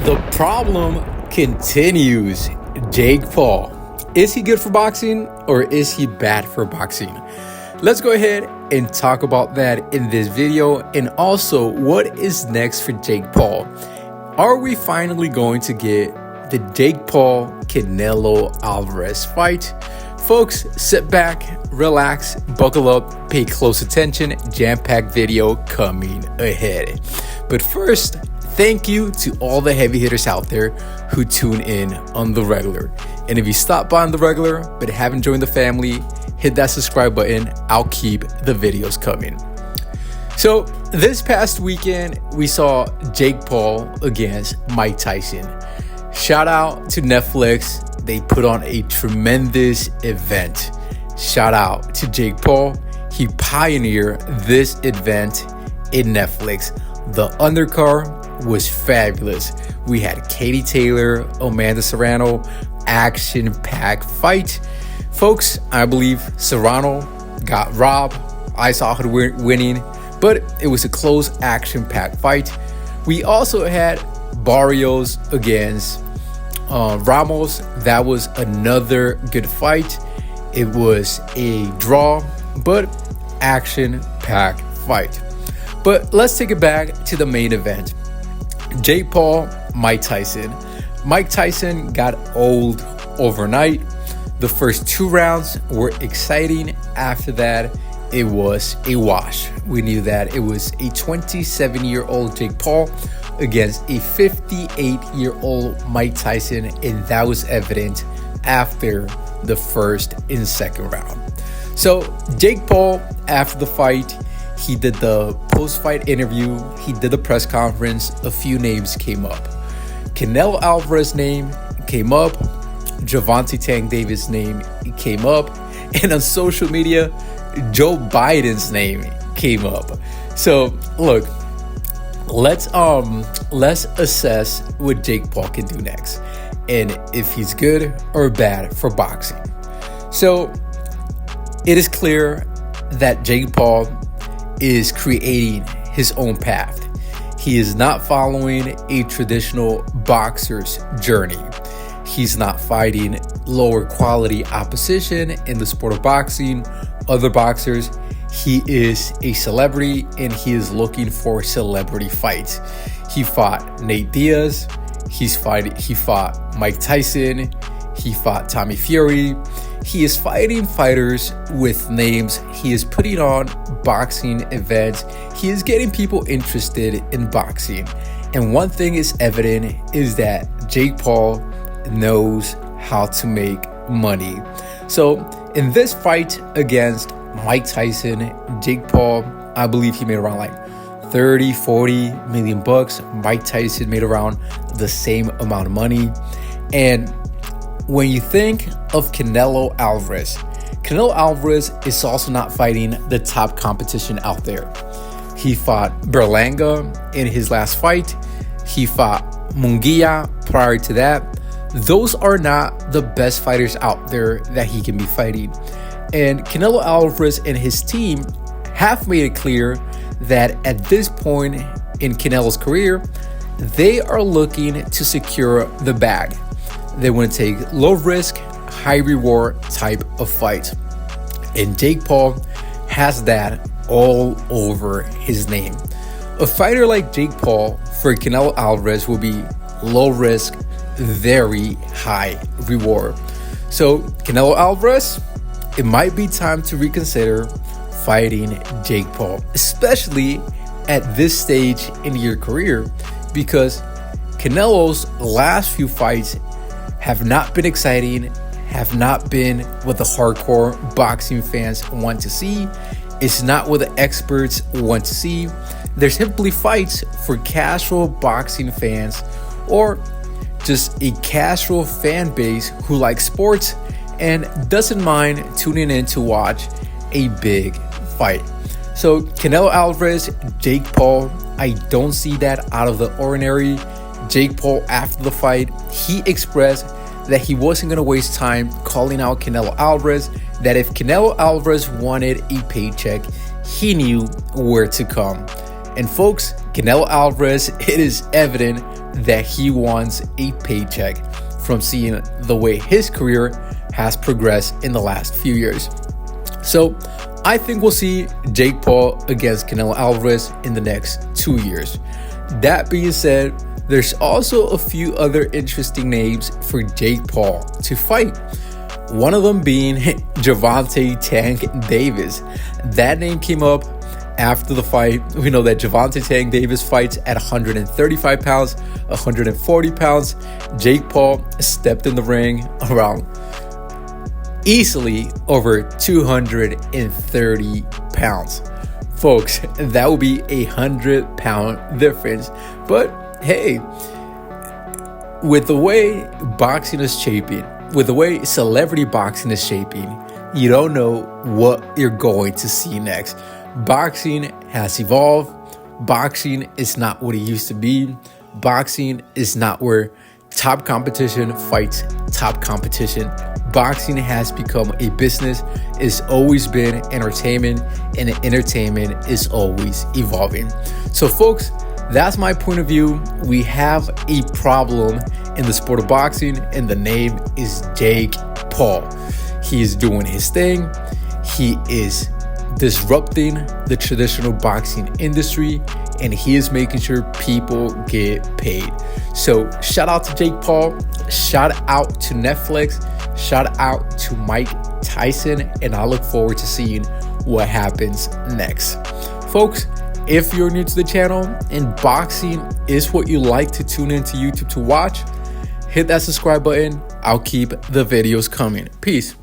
The problem continues. Jake Paul. Is he good for boxing or is he bad for boxing? Let's go ahead and talk about that in this video, and also what is next for Jake Paul. Are we finally going to get the Jake Paul Canelo Alvarez fight? Folks, sit back, relax, buckle up, pay close attention. Jam-packed video coming ahead. But first, thank you to all the heavy hitters out there who tune in on the regular. And if you stop by on the regular but haven't joined the family, hit that subscribe button. I'll keep the videos coming. So this past weekend, we saw Jake Paul against Mike Tyson. Shout out to Netflix. They put on a tremendous event. Shout out to Jake Paul. He pioneered this event in Netflix. The undercard was fabulous. We had Katie Taylor, Amanda Serrano, action-packed fight. Folks, I believe Serrano got robbed. I saw her winning, but it was a close action-packed fight. We also had Barrios against Ramos. That was another good fight. It was a draw, but action-packed fight. But let's take it back to the main event. Jake Paul, Mike Tyson. Mike Tyson got old overnight. The first 2 rounds were exciting. After that, it was a wash. We knew that it was a 27-year-old Jake Paul against a 58-year-old Mike Tyson, and that was evident after the first and second round. So Jake Paul, after the fight, he did the post-fight interview, he did the press conference. A few names came up. Canelo Alvarez's name came up. Gervonta Tank Davis' name came up. And on social media, Joe Biden's name came up. So look, let's assess what Jake Paul can do next and if he's good or bad for boxing. So it is clear that Jake Paul is creating his own path. He is not following a traditional boxer's journey. He's not fighting lower quality opposition in the sport of boxing, other boxers. He is a celebrity and he is looking for celebrity fights. He fought Nate Diaz, he fought Mike Tyson, he fought Tommy Fury. He is fighting fighters with names. He is putting on boxing events. He is getting people interested in boxing. And one thing is evident is that Jake Paul knows how to make money. So in this fight against Mike Tyson, Jake Paul, I believe he made around like 30, 40 million bucks. Mike Tyson made around the same amount of money. And when you think of Canelo Alvarez is also not fighting the top competition out there. He fought Berlanga in his last fight. He fought Munguia prior to that. Those are not the best fighters out there that he can be fighting. And Canelo Alvarez and his team have made it clear that at this point in Canelo's career, they are looking to secure the bag. They want to take low risk, high reward type of fight. And Jake Paul has that all over his name. A fighter like Jake Paul for Canelo Alvarez will be low risk, very high reward. So Canelo Alvarez, it might be time to reconsider fighting Jake Paul, especially at this stage in your career, because Canelo's last few fights have not been exciting, have not been what the hardcore boxing fans want to see. It's not what the experts want to see. They're simply fights for casual boxing fans or just a casual fan base who likes sports and doesn't mind tuning in to watch a big fight. So Canelo Alvarez, Jake Paul, I don't see that out of the ordinary. Jake Paul, after the fight, he expressed that he wasn't going to waste time calling out Canelo Alvarez, that if Canelo Alvarez wanted a paycheck, he knew where to come. And folks, Canelo Alvarez, it is evident that he wants a paycheck from seeing the way his career has progressed in the last few years. So I think we'll see Jake Paul against Canelo Alvarez in the next 2 years. That being said, there's also a few other interesting names for Jake Paul to fight. One of them being Gervonta Tank Davis. That name came up after the fight. We know that Gervonta Tank Davis fights at 135 pounds, 140 pounds. Jake Paul stepped in the ring around easily over 230 pounds. Folks, that would be 100-pound difference. But hey, with the way boxing is shaping, with the way celebrity boxing is shaping, you don't know what you're going to see next. Boxing has evolved. Boxing is not what it used to be. Boxing is not where top competition fights top competition. Boxing has become a business. It's always been entertainment, and entertainment is always evolving. So folks, that's my point of view. We have a problem in the sport of boxing, and the name is Jake Paul. He is doing his thing. He is disrupting the traditional boxing industry, and he is making sure people get paid. So shout out to Jake Paul. Shout out to Netflix. Shout out to Mike Tyson, and I look forward to seeing what happens next. Folks, if you're new to the channel and boxing is what you like to tune into YouTube to watch, hit that subscribe button. I'll keep the videos coming. Peace.